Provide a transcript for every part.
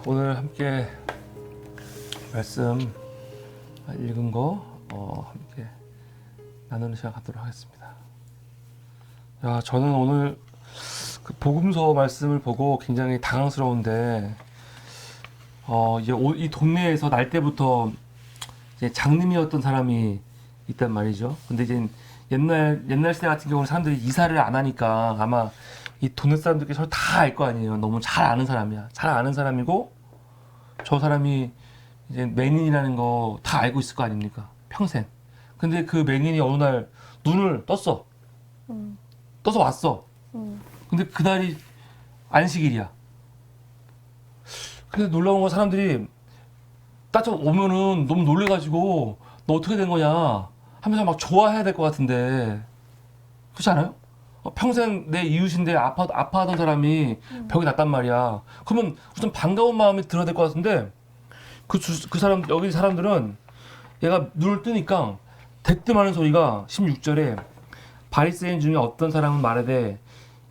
오늘 함께 말씀 읽은 거 함께 나누는 시간 갖도록 하겠습니다. 야, 저는 오늘 그 복음서 말씀을 보고 굉장히 당황스러운데 이제 이 동네에서 날 때부터 이제 장님이었던 사람이 있단 말이죠. 근데 이제 옛날 시대 같은 경우는 사람들이 이사를 안 하니까 아마 이 동네 사람들끼리 서로 다 알 거 아니에요. 너무 잘 아는 사람이야. 잘 아는 사람이고 저 사람이 이제 맹인이라는 거 다 알고 있을 거 아닙니까? 평생. 근데 그 맹인이 어느 날 눈을 떴어. 떠서 왔어. 근데 그날이 안식일이야. 근데 놀라운 건 사람들이 딱 오면은 너무 놀래가지고 너 어떻게 된 거냐 하면서 막 좋아해야 될 것 같은데 그렇지 않아요? 평생 내 이웃인데 아파하던 사람이 병이 났단 말이야. 그러면 우선 반가운 마음이 들어야 될 것 같은데 그 사람 여기 사람들은 얘가 눈을 뜨니까 대뜸하는 소리가 16절에 바리새인 중에 어떤 사람은 말하되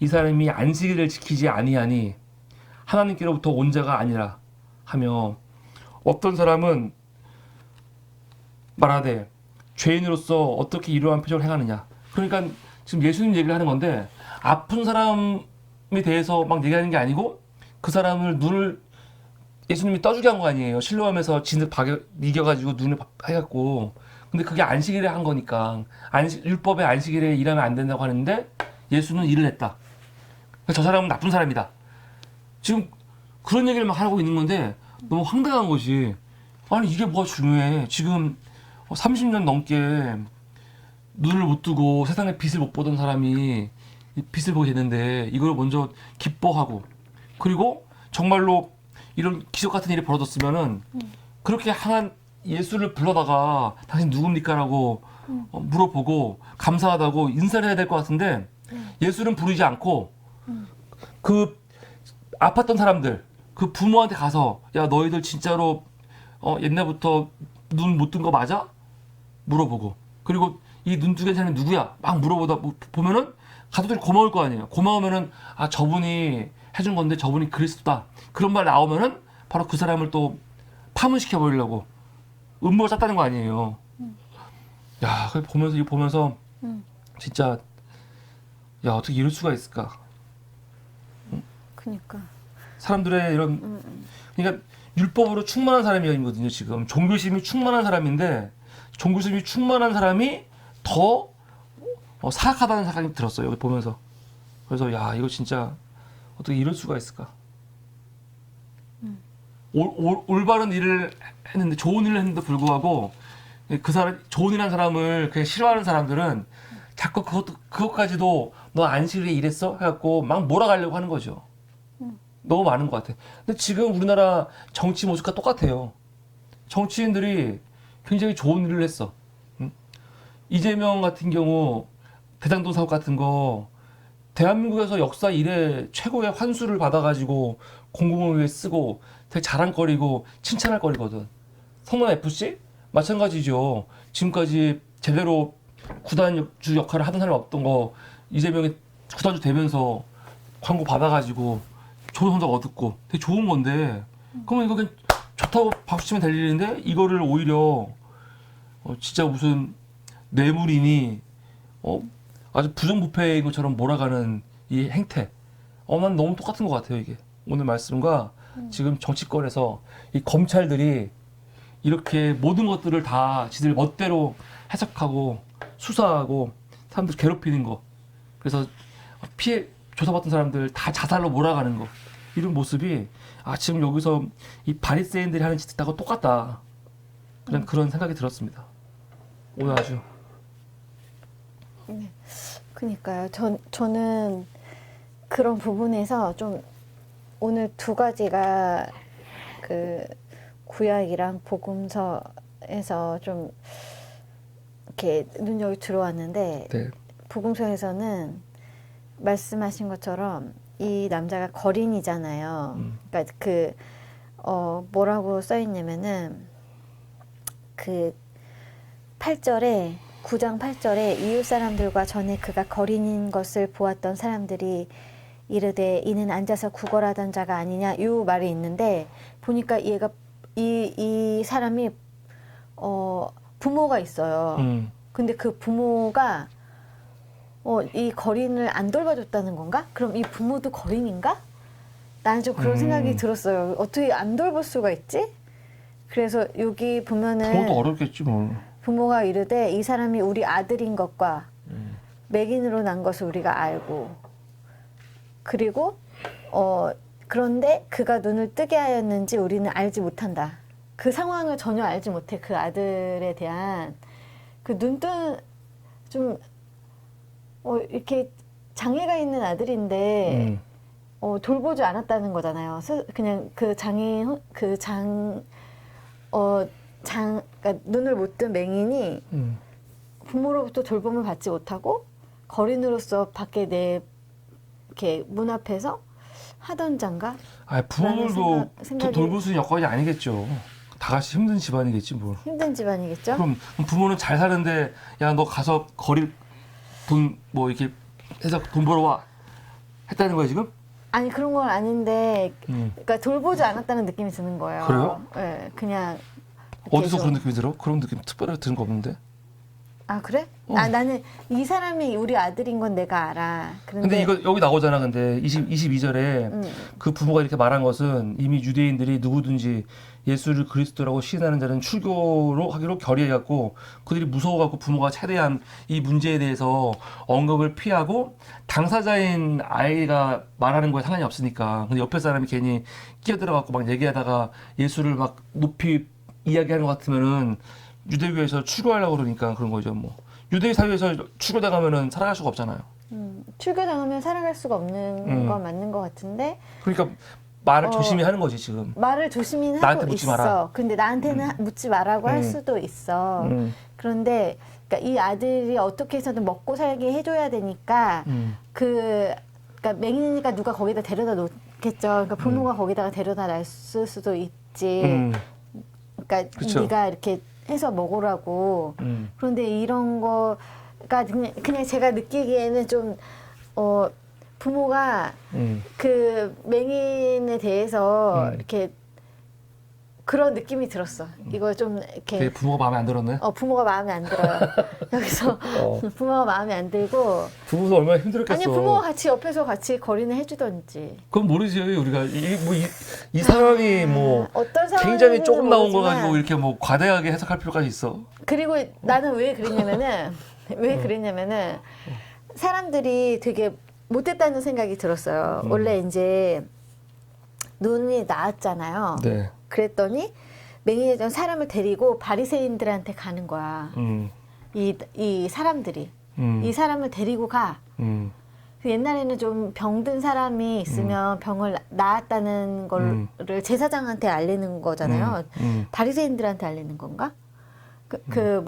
이 사람이 안식일을 지키지 아니하니 하나님께로부터 온 자가 아니라 하며 어떤 사람은 말하되 죄인으로서 어떻게 이러한 표적을 행하느냐. 그러니까 지금 예수님 얘기를 하는 건데 아픈 사람에 대해서 막 얘기하는 게 아니고 그 사람을 눈을 예수님이 떠주게 한 거 아니에요. 실로암에서 진을 이겨가지고 눈을 해갖고. 근데 그게 안식일에 한 거니까 율법의 안식일에 일하면 안 된다고 하는데 예수는 일을 했다. 그러니까 저 사람은 나쁜 사람이다. 지금 그런 얘기를 막 하고 있는 건데 너무 황당한 것이 아니 이게 뭐가 중요해. 지금 30년 넘게 눈을 못 뜨고 세상의 빛을 못 보던 사람이 빛을 보게 됐는데 이걸 먼저 기뻐하고 그리고 정말로 이런 기적 같은 일이 벌어졌으면은 그렇게 항한 예수를 불러다가 당신 누굽니까? 라고 물어보고 감사하다고 인사를 해야 될 것 같은데 예수는 부르지 않고 그 아팠던 사람들 그 부모한테 가서 야 너희들 진짜로 옛날부터 눈 못 뜬 거 맞아? 물어보고 그리고 이 눈 뜨게 된 사람이 누구야? 막 물어보다 보면은 가족들이 고마울 거 아니에요. 고마우면은 아 저분이 해준 건데 저분이 그리스도다. 그런 말 나오면은 바로 그 사람을 또 파문시켜 버리려고 음모를 짰다는 거 아니에요. 야, 이거 보면서 진짜 야 어떻게 이럴 수가 있을까? 그니까 사람들의 이런 그러니까 율법으로 충만한 사람이거든요. 지금 종교심이 충만한 사람인데 종교심이 충만한 사람이 더 사악하다는 생각이 들었어요. 여기 보면서. 그래서 야 이거 진짜 어떻게 이럴 수가 있을까? 올바른 일을 했는데 좋은 일을 했는데 불구하고 그 사람 좋은 일한 사람을 그냥 싫어하는 사람들은 자꾸 그것까지도 너 안식일에 일했어? 해갖고 막 몰아가려고 하는 거죠. 너무 많은 것 같아. 근데 지금 우리나라 정치 모습과 똑같아요. 정치인들이 굉장히 좋은 일을 했어. 이재명 같은 경우 대장동 사업 같은 거 대한민국에서 역사 이래 최고의 환수를 받아가지고 공공을 위해 쓰고 되게 자랑거리고 칭찬할 거리거든. 성남 FC 마찬가지죠. 지금까지 제대로 구단주 역할을 하던 사람이 없던 거 이재명이 구단주 되면서 광고 받아가지고 좋은 성적 얻었고 되게 좋은 건데 그러면 이거 그냥 좋다고 박수치면 될 일인데 이거를 오히려 진짜 무슨 뇌물이니 아주 부정부패인 것처럼 몰아가는 이 행태 난 너무 똑같은 것 같아요. 이게 오늘 말씀과 지금 정치권에서 이 검찰들이 이렇게 모든 것들을 다 지들 멋대로 해석하고 수사하고 사람들 괴롭히는 거 그래서 피해 조사받던 사람들 다 자살로 몰아가는 거 이런 모습이 지금 여기서 이 바리새인들이 하는 짓하고 똑같다. 그런 생각이 들었습니다. 오늘 아주 네. 그니까요. 저는 그런 부분에서 좀 오늘 두 가지가 그 구약이랑 복음서에서 좀 이렇게 눈여겨 들어왔는데 네. 복음서에서는 말씀하신 것처럼 이 남자가 거린이잖아요. 그러니까 뭐라고 써 있냐면은 그 8절에 9장 8절에 이웃 사람들과 전에 그가 거린인 것을 보았던 사람들이 이르되 이는 앉아서 구걸하던 자가 아니냐 이 말이 있는데 보니까 얘가 이 사람이 부모가 있어요. 근데 그 부모가 이 거린을 안 돌봐줬다는 건가? 그럼 이 부모도 거린인가? 나는 좀 그런 생각이 들었어요. 어떻게 안 돌볼 수가 있지? 그래서 여기 보면은 부모도 어렵겠지 뭐. 부모가 이르되 이 사람이 우리 아들인 것과 맹인으로 난 것을 우리가 알고 그리고 그런데 그가 눈을 뜨게 하였는지 우리는 알지 못한다. 그 상황을 전혀 알지 못해. 그 아들에 대한 그 눈뜬 좀 이렇게 장애가 있는 아들인데 돌보지 않았다는 거잖아요. 그냥 그러니까 눈을 못 뜬 맹인이 부모로부터 돌봄을 받지 못하고 거린으로서 밖에 이렇게 문 앞에서 하던 장가? 부모들도 생각이- 돌볼 수 있는 여건이 아니겠죠. 다 같이 힘든 집안이겠지 뭘. 힘든 집안이겠죠? 그럼 부모는 잘 사는데 야 너 가서 거리 돈 뭐 이렇게 해서 돈 벌어와 했다는 거야 지금? 아니 그런 건 아닌데 그러니까 돌보지 않았다는 느낌이 드는 거예요. 그래요? 네, 그냥 어디서 계속- 그런 느낌이 들어? 그런 느낌 특별하게 드는 거 없는데? 아 그래? 나는 이 사람이 우리 아들인 건 내가 알아. 근데 이거 여기 나오잖아. 근데 22절에 그 부모가 이렇게 말한 것은 이미 유대인들이 누구든지 예수를 그리스도라고 시인하는 자는 출교로 하기로 결의해갖고 그들이 무서워갖고 부모가 최대한 이 문제에 대해서 언급을 피하고 당사자인 아이가 말하는 거에 상관이 없으니까. 근데 옆에 사람이 괜히 끼어들어갖고 막 얘기하다가 예수를 막 높이 이야기하는 것 같으면은 유대교에서 출교하려고 그러니까 그런 거죠. 뭐 유대 사회에서 출교당하면은 살아갈 수가 없잖아요. 출교당하면 살아갈 수가 없는 건 맞는 것 같은데 그러니까 말을 조심히 하는 거지 지금. 말을 조심히 나한테 하고 묻지 있어. 마라. 근데 나한테는 묻지 말라고 할 수도 있어. 그런데 그러니까 이 아들이 어떻게 해서든 먹고 살게 해줘야 되니까 그러니까 맹인이니까 누가 거기다 데려다 놓겠죠. 그러니까 부모가 거기다가 데려다 놨을 수도 있지. 그러니까 그쵸. 네가 이렇게 해서 먹으라고. 그런데 이런 거가 그냥 제가 느끼기에는 좀 부모가 그 맹인에 대해서 이렇게 그런 느낌이 들었어. 이거 좀 걔 이렇게 부모가 마음에 안 들었네. 부모가 마음에 안 들어요. 여기서 부모가 마음에 안 들고 부모도 얼마나 힘들었겠어. 아니 부모가 같이 옆에서 같이 거리는 해주던지. 그건 모르지 우리가 이 상황이 뭐 어떤 굉장히 조금 나온 거 모르지만 가지고 이렇게 뭐 과대하게 해석할 필요까지 있어. 그리고 나는 왜 그랬냐면은 사람들이 되게 못됐다는 생각이 들었어요. 원래 이제 눈이 나았잖아요. 네. 그랬더니 맹인이던 사람을 데리고 바리새인들한테 가는 거야. 이 사람들이 이 사람을 데리고 가. 그 옛날에는 좀 병든 사람이 있으면 병을 나았다는 거를 제사장한테 알리는 거잖아요. 바리새인들한테 알리는 건가? 그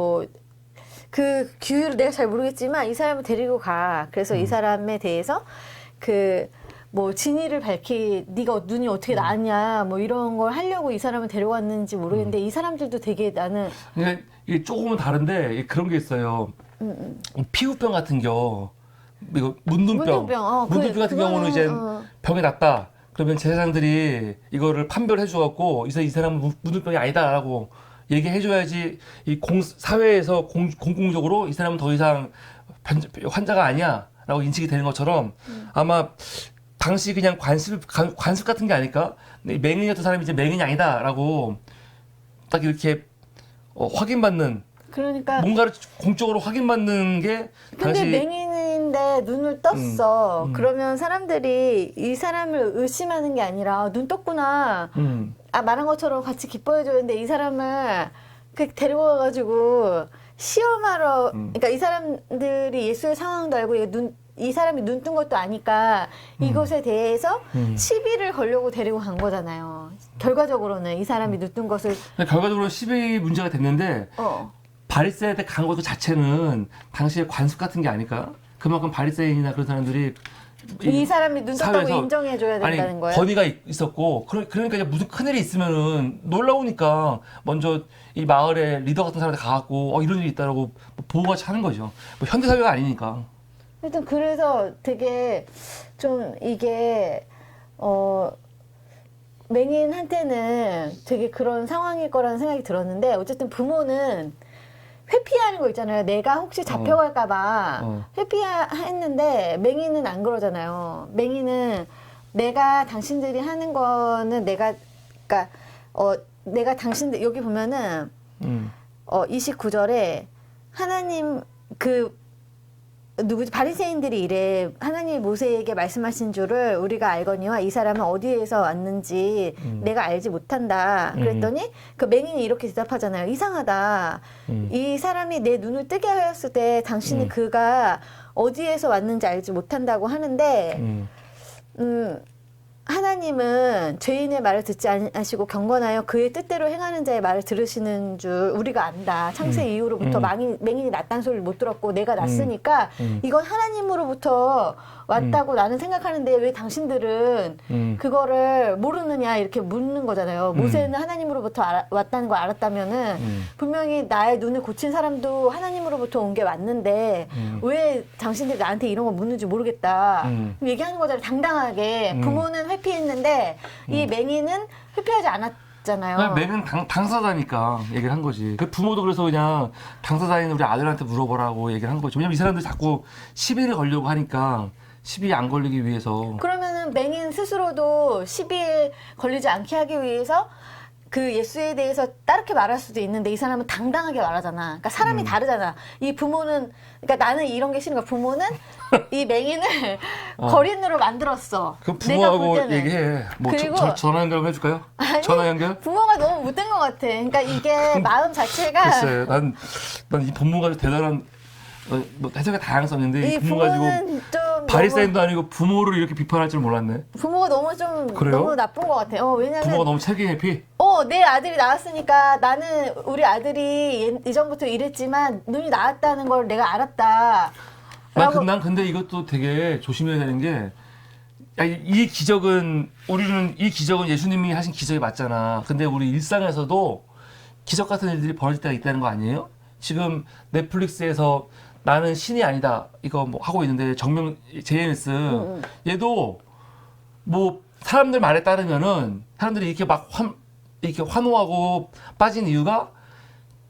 규율을 내가 잘 모르겠지만 이 사람을 데리고 가. 그래서 이 사람에 대해서 뭐 진위를 네가 눈이 어떻게 나았냐 뭐 이런 걸 하려고 이 사람을 데려왔는지 모르겠는데 이 사람들도 되게 나는 그러니까 이게 조금은 다른데 그런 게 있어요. 피부병 같은 이거 문둥병 같은 경우는 이제 병이 났다. 그러면 제사장들이 이거를 판별해줘갖고 이 사람은 문둥병이 아니다라고 얘기해줘야지 사회에서 공공적으로 이 사람은 더 이상 환자가 아니야라고 인식이 되는 것처럼 아마 당시 그냥 관습 같은 게 아닐까? 맹인이었던 사람이 이제 맹인이 아니다라고 딱 이렇게 확인받는 그러니까 뭔가를 공적으로 확인받는 게 근데 당시 맹인인데 눈을 떴어. 그러면 사람들이 이 사람을 의심하는 게 아니라 눈 떴구나. 말한 것처럼 같이 기뻐해줘야 되는데 이 사람을 데려와가지고 시험하러 그러니까 이 사람들이 예수의 상황도 알고 이 사람이 눈 뜬 것도 아니까 이것에 대해서 시비를 걸려고 데리고 간 거잖아요. 결과적으로는 이 사람이 눈 뜬 것을 결과적으로 시비 문제가 됐는데 바리새인한테 간 것 자체는 당시에 관습 같은 게 아닐까? 그만큼 바리새인이나 그런 사람들이 이 사람이 눈 떴다고 사회에서 인정해줘야 된다는 거예요? 권위가 있었고 그러니까 이제 무슨 큰일이 있으면은 놀라우니까 먼저 이 마을에 리더 같은 사람한테 가갖고 이런 일이 있다라고 보호같이 하는 거죠. 뭐 현대 사회가 아니니까. 하여튼 그래서 되게 좀 이게 맹인한테는 되게 그런 상황일 거라는 생각이 들었는데 어쨌든 부모는 회피하는 거 있잖아요. 내가 혹시 잡혀갈까봐 회피했는데 맹인은 안 그러잖아요. 맹인은 내가 당신들이 하는 거는 그러니까 내가 당신들 여기 보면은 29절에 하나님 누구지 바리새인들이 이래 하나님이 모세에게 말씀하신 줄을 우리가 알거니와 이 사람은 어디에서 왔는지 내가 알지 못한다. 그랬더니 그 맹인이 이렇게 대답하잖아요. 이상하다. 이 사람이 내 눈을 뜨게 하였을 때 당신이 그가 어디에서 왔는지 알지 못한다고 하는데 하나님은 죄인의 말을 듣지 않으시고 경건하여 그의 뜻대로 행하는 자의 말을 들으시는 줄 우리가 안다. 창세 이후로부터 맹인이 낫다는 소리를 못 들었고 내가 낫으니까 이건 하나님으로부터 왔다고 나는 생각하는데 왜 당신들은 그거를 모르느냐 이렇게 묻는 거잖아요. 모세는 하나님으로부터 왔다는 걸 알았다면은 분명히 나의 눈을 고친 사람도 하나님으로부터 온 게 맞는데 왜 당신들이 나한테 이런 거 묻는지 모르겠다. 얘기하는 거잖아요. 당당하게. 부모는 회피했는데 이 맹인은 회피하지 않았잖아요. 맹은 당사자니까 얘기를 한 거지. 그 부모도 그래서 그냥 당사자인 우리 아들한테 물어보라고 얘기를 한 거죠. 왜냐면 이 사람들이 자꾸 시비를 걸려고 하니까 시비 안 걸리기 위해서. 그러면은 맹인 스스로도 시비에 걸리지 않게 하기 위해서 그 예수에 대해서 따르게 말할 수도 있는데 이 사람은 당당하게 말하잖아. 그러니까 사람이 다르잖아. 이 부모는 그러니까 나는 이런 게 싫은 거야. 부모는 이 맹인을 거린으로 만들었어. 그럼 내가 볼 부모하고 때는. 얘기해. 뭐 그리고 전화 연결 해줄까요? 아니, 전화 연결? 부모가 너무 못된 것 같아. 그러니까 이게 마음 자체가 글쎄, 난 이 부모가 대단한 뭐 해석의 다양성인데 이 부모 가지고 부모는 좀 바리새인도 아니고 부모를 이렇게 비판할 줄 몰랐네. 부모가 너무 좀 그래요? 너무 나쁜 것 같아. 왜냐면 부모가 너무 책임 회피. 내 아들이 나왔으니까 나는 우리 아들이 이전부터 이랬지만 눈이 나왔다는 걸 내가 알았다. 난 근데 이것도 되게 조심해야 되는 게, 야, 이 기적은 예수님이 하신 기적이 맞잖아. 근데 우리 일상에서도 기적 같은 일들이 벌어질 때가 있다는 거 아니에요? 지금 넷플릭스에서 나는 신이 아니다 이거 뭐 하고 있는데 정명 JMS 얘도 뭐 사람들 말에 따르면은 사람들이 이렇게 막 이렇게 환호하고 빠진 이유가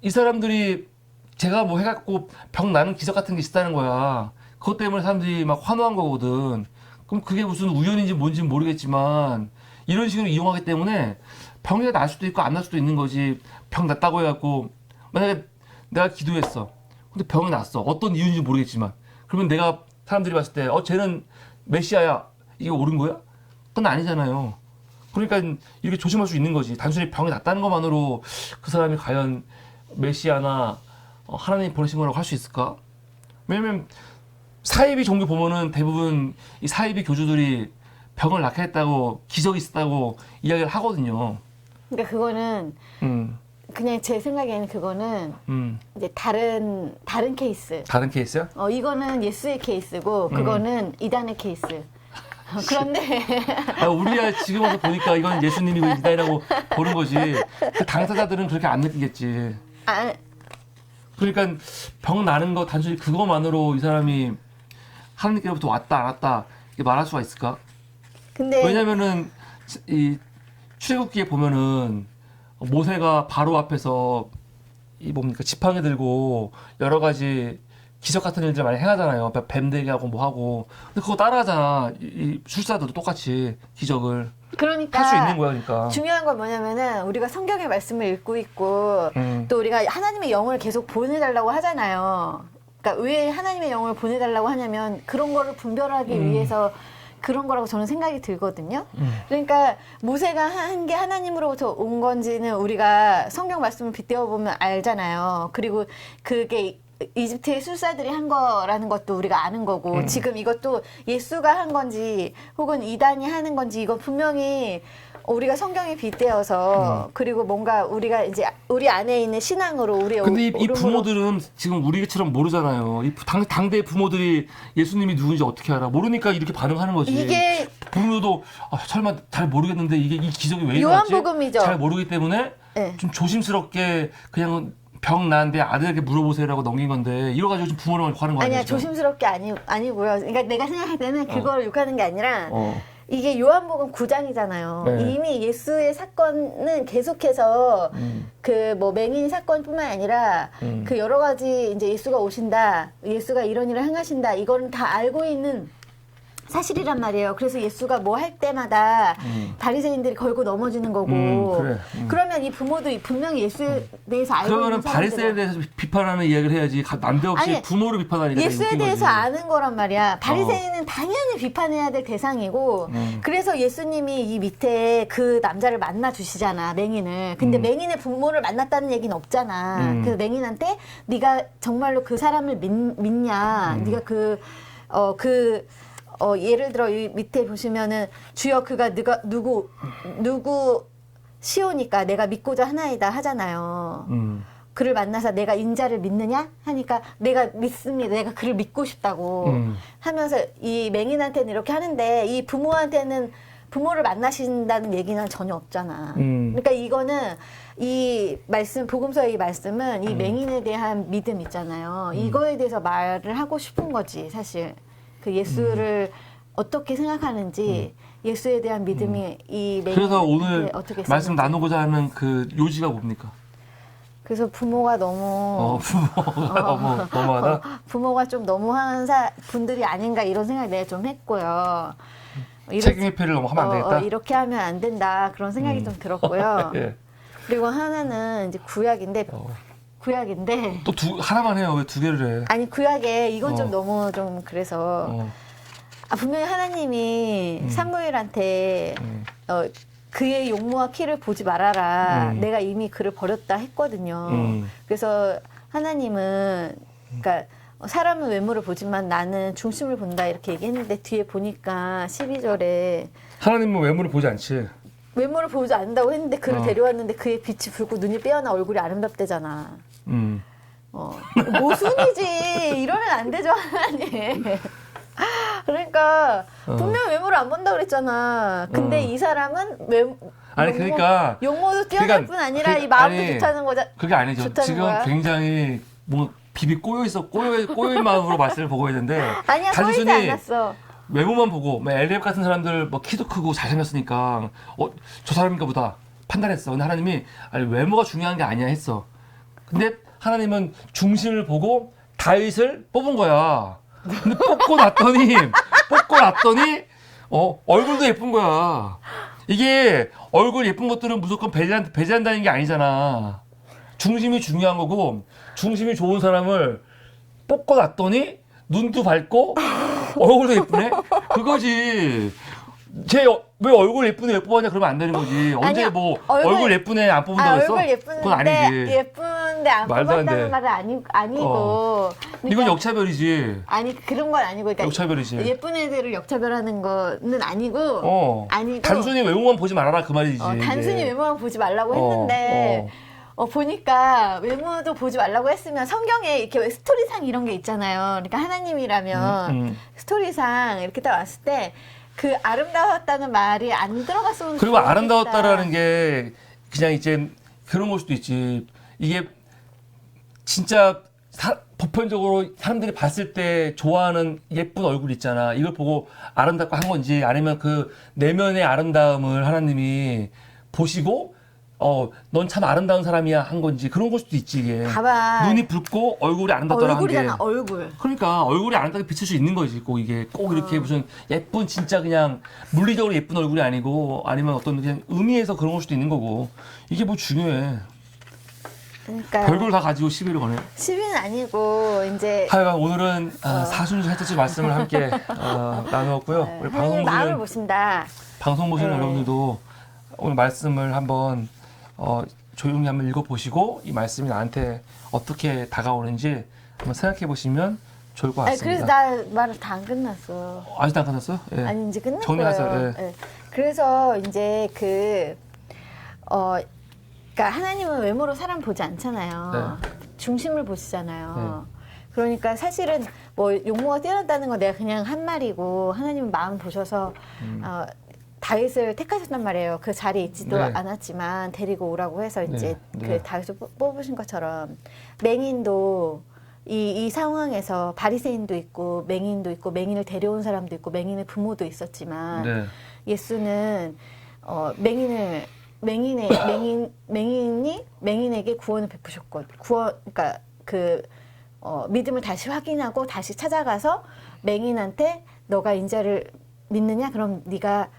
이 사람들이 제가 뭐 해갖고 병 나는 기적 같은 게 있다는 거야. 그것 때문에 사람들이 막 환호한 거거든. 그럼 그게 무슨 우연인지 뭔지는 모르겠지만 이런 식으로 이용하기 때문에 병이 날 수도 있고 안 날 수도 있는 거지. 병 났다고 해갖고 만약에 내가 기도했어. 근데 병이 났어. 어떤 이유인지 모르겠지만. 그러면 내가 사람들이 봤을 때 쟤는 메시아야. 이게 옳은 거야? 그건 아니잖아요. 그러니까 이렇게 조심할 수 있는 거지. 단순히 병이 났다는 것만으로 그 사람이 과연 메시아나 하나님 보내신 거라고 할 수 있을까? 왜냐면 사이비 종교 보면은 대부분 이 사이비 교주들이 병을 낫게 했다고 기적이 있었다고 이야기를 하거든요. 그러니까 그거는 그냥 제 생각에는 그거는 이제 다른 케이스. 다른 케이스야? 이거는 예수의 케이스고 그거는 이단의 케이스. 그런데 우리야 지금 와서 보니까 이건 예수님이고 이단이라고 보는 거지. 그 당사자들은 그렇게 안 느끼겠지. 그러니까 병 나는 거 단순히 그거만으로 이 사람이 하나님께로부터 왔다 안 왔다 이렇게 말할 수가 있을까? 근데 왜냐면은 이 출애굽기에 보면은 모세가 바로 앞에서 이 뭡니까 지팡이 들고 여러 가지 기적 같은 일들 많이 행하잖아요. 뱀 되게 하고 뭐 하고. 근데 그거 따라하잖아. 이 술사들도 똑같이 기적을 그러니까 할 수 있는 거야, 그러니까. 중요한 건 뭐냐면은 우리가 성경의 말씀을 읽고 있고 또 우리가 하나님의 영을 계속 보내달라고 하잖아요. 그러니까 왜 하나님의 영을 보내달라고 하냐면 그런 거를 분별하기 위해서 그런 거라고 저는 생각이 들거든요. 그러니까 모세가 한 게 하나님으로부터 온 건지는 우리가 성경 말씀을 빗대어 보면 알잖아요. 그리고 그게 이집트의 술사들이 한 거라는 것도 우리가 아는 거고 지금 이것도 예수가 한 건지 혹은 이단이 하는 건지 이건 분명히 우리가 성경에 빗대어서 그리고 뭔가 우리가 이제 우리 안에 있는 신앙으로 우리의 근데 이 부모들은 지금 우리처럼 모르잖아요. 이 당대 부모들이 예수님이 누군지 어떻게 알아? 모르니까 이렇게 반응하는 거지. 이게 부모도 설마 잘 모르겠는데 이게 이 기적이 왜 일어났지? 요한복음이죠. 잘 모르기 때문에 네. 좀 조심스럽게 그냥 병 나는데 아들에게 물어보세요라고 넘긴 건데 이러 가지고 좀 부모를 욕하는 거 아니야? 아니야 지금? 조심스럽게 아니고요. 그러니까 내가 생각할 때는 그걸 욕하는 게 아니라 이게 요한복음 9장이잖아요. 네. 이미 예수의 사건은 계속해서 그 뭐 맹인 사건뿐만 아니라 그 여러 가지 이제 예수가 오신다, 예수가 이런 일을 행하신다, 이거는 다 알고 있는 사실이란 말이에요. 그래서 예수가 뭐 할 때마다 바리새인들이 걸고 넘어지는 거고. 그래. 그러면 이 부모도 분명히 예수에 대해서 알고 그러면은 있는 바리새인에 사람들은 대해서 비판하는 이야기를 해야지 난데없이 아니, 부모를 비판하니까 예수에 웃긴 대해서 거지. 아는 거란 말이야. 바리새인은 당연히 비판해야 될 대상이고 그래서 예수님이 이 밑에 그 남자를 만나 주시잖아. 맹인을. 근데 맹인의 부모를 만났다는 얘기는 없잖아. 그래서 맹인한테 네가 정말로 그 사람을 믿냐. 네가 예를 들어 이 밑에 보시면은 주여 그가 누구 시오니까 내가 믿고자 하나이다 하잖아요. 그를 만나서 내가 인자를 믿느냐 하니까 내가 믿습니다. 내가 그를 믿고 싶다고 하면서 이 맹인한테는 이렇게 하는데 이 부모한테는 부모를 만나신다는 얘기는 전혀 없잖아. 그러니까 이거는 이 말씀 복음서의 이 말씀은 이 맹인에 대한 믿음 있잖아요. 이거에 대해서 말을 하고 싶은 거지 사실. 그 예수를 어떻게 생각하는지 예수에 대한 믿음이 이 맹인한테 그래서 오늘 어떻게 말씀 있었는지. 나누고자 하는 그 요지가 뭡니까? 그래서 부모가 너무 부모가 너무하다. 부모가 좀 너무한 분들이 아닌가 이런 생각이 내가 좀 했고요. 책임 회피를 너무 하면 안 되겠다. 이렇게 하면 안 된다 그런 생각이 좀 들었고요. 예. 그리고 하나는 이제 구약인데 또 하나만 해요. 왜 두 개를 해? 아니 구약에 이건 좀 어. 너무 좀 그래서 분명히 하나님이 음. 사무엘한테 그의 용모와 키를 보지 말아라. 내가 이미 그를 버렸다 했거든요. 그래서 하나님은 그러니까 사람은 외모를 보지만 나는 중심을 본다 이렇게 얘기했는데 뒤에 보니까 12절에 하나님은 외모를 보지 않지. 외모를 보지 않는다고 했는데 그를 데려왔는데 그의 빛이 붉고 눈이 빼어나 얼굴이 아름답대잖아. 모순이지. 이러면 안 되죠 하나님. 그러니까 분명 외모를 안 본다 그랬잖아. 근데 이 사람은 아니 그러니까 용모도 뛰어날 뿐 아니라 이 마음도 좋다는 거자. 그게 아니죠. 좋다는 지금 거야? 굉장히 뭐 비비 꼬여인 마음으로 말씀을 보고 있는데 아니야 꼬이지 않았어. 외모만 보고 엘리압 같은 사람들 뭐 키도 크고 잘생겼으니까 저 사람인가 보다 판단했어. 근데 하나님이 아니 외모가 중요한 게 아니야 했어. 근데 하나님은 중심을 보고 다윗을 뽑은 거야. 근데 뽑고 났더니 얼굴도 예쁜 거야. 이게 얼굴 예쁜 것들은 무조건 배제한다는 게 아니잖아. 중심이 중요한 거고 중심이 좋은 사람을 뽑고 났더니 눈도 밝고 얼굴도 예쁘네? 그거지. 왜 얼굴 예쁘네 왜 뽑았냐 그러면 안 되는 거지. 언제 아니야, 뭐 얼굴 예쁘네 안 뽑는다고 했어? 얼굴 그건 아니지. 예쁜데 안 말도 안 뽑았다는 돼. 말은 아니고. 그러니까, 이건 역차별이지. 아니 그런 건 아니고. 그러니까 역차별이지. 예쁜 애들을 역차별하는 거는 아니고. 아니고. 단순히 외모만 보지 말아라 그 말이지. 단순히 외모만 보지 말라고 했는데. 보니까 외모도 보지 말라고 했으면 성경에 이렇게 왜 스토리상 이런 게 있잖아요. 그러니까 하나님이라면 스토리상 이렇게 딱 왔을 때 그 아름다웠다는 말이 안 들어갔으면 그리고 좋겠다. 아름다웠다라는 게 그냥 이제 그런 걸 수도 있지. 이게 진짜 보편적으로 사람들이 봤을 때 좋아하는 예쁜 얼굴 있잖아. 이걸 보고 아름답고 한 건지 아니면 그 내면의 아름다움을 하나님이 보시고 넌 참 아름다운 사람이야 한 건지 그런 걸 수도 있지 이게. 봐봐. 눈이 붉고 얼굴이 아름답다라는 게. 얼굴이잖아 얼굴. 그러니까 얼굴이 아름답게 비칠 수 있는 거지. 꼭 이게 꼭 이렇게 무슨 예쁜 진짜 그냥 물리적으로 예쁜 얼굴이 아니고 아니면 어떤 그냥 의미에서 그런 걸 수도 있는 거고 이게 뭐 중요해. 그러니까 별걸 다 가지고 시비를 거네. 시비는 아니고 이제 하여간 오늘은 사순주 해돋이 말씀을 함께 나누었고요. 우리 하나님 마음을 보신다. 방송 보시는 네. 여러분들도 오늘 말씀을 한번 조용히 한번 읽어보시고 이 말씀이 나한테 어떻게 다가오는지 한번 생각해 보시면 좋을 것 아니, 같습니다. 그래서 나 말 다 안 끝났어. 아직도 안 끝났어요? 예. 아니 이제 끝났어요. 정리하세요. 예. 예. 그래서 이제 그러니까 하나님은 외모로 사람 보지 않잖아요. 중심을 보시잖아요. 그러니까 사실은 뭐 용모가 뛰어났다는 건 내가 그냥 한 말이고 하나님은 마음 보셔서 다윗을 택하셨단 말이에요. 그 자리에 있지도 않았지만 데리고 오라고 해서 이제 그 다윗을 뽑으신 것처럼 맹인도 이 상황에서 바리새인도 있고 맹인도 있고 맹인을 데려온 사람도 있고 맹인의 부모도 있었지만 예수는 맹인이 맹인에게 구원을 베푸셨고 그러니까 믿음을 다시 확인하고 다시 찾아가서 맹인한테 너가 인자를 믿느냐? 그럼 네가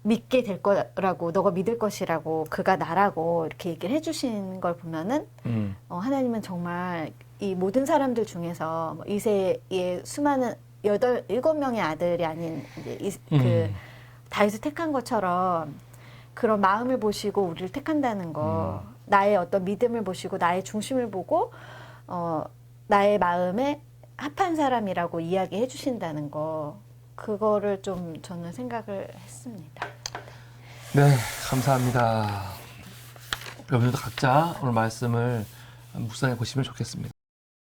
믿게 될 거라고 너가 믿을 것이라고 그가 나라고 이렇게 얘기를 해주신 걸 보면은 하나님은 정말 이 모든 사람들 중에서 뭐 이세의 수많은 7명의 아들이 아닌 이제 그 다윗을 택한 것처럼 그런 마음을 보시고 우리를 택한다는 거, 나의 어떤 믿음을 보시고 나의 중심을 보고 나의 마음에 합한 사람이라고 이야기해 주신다는 거, 그거를 좀 저는 생각을 했습니다. 네, 감사합니다. 여러분들도 각자 오늘 말씀을 묵상해 보시면 좋겠습니다.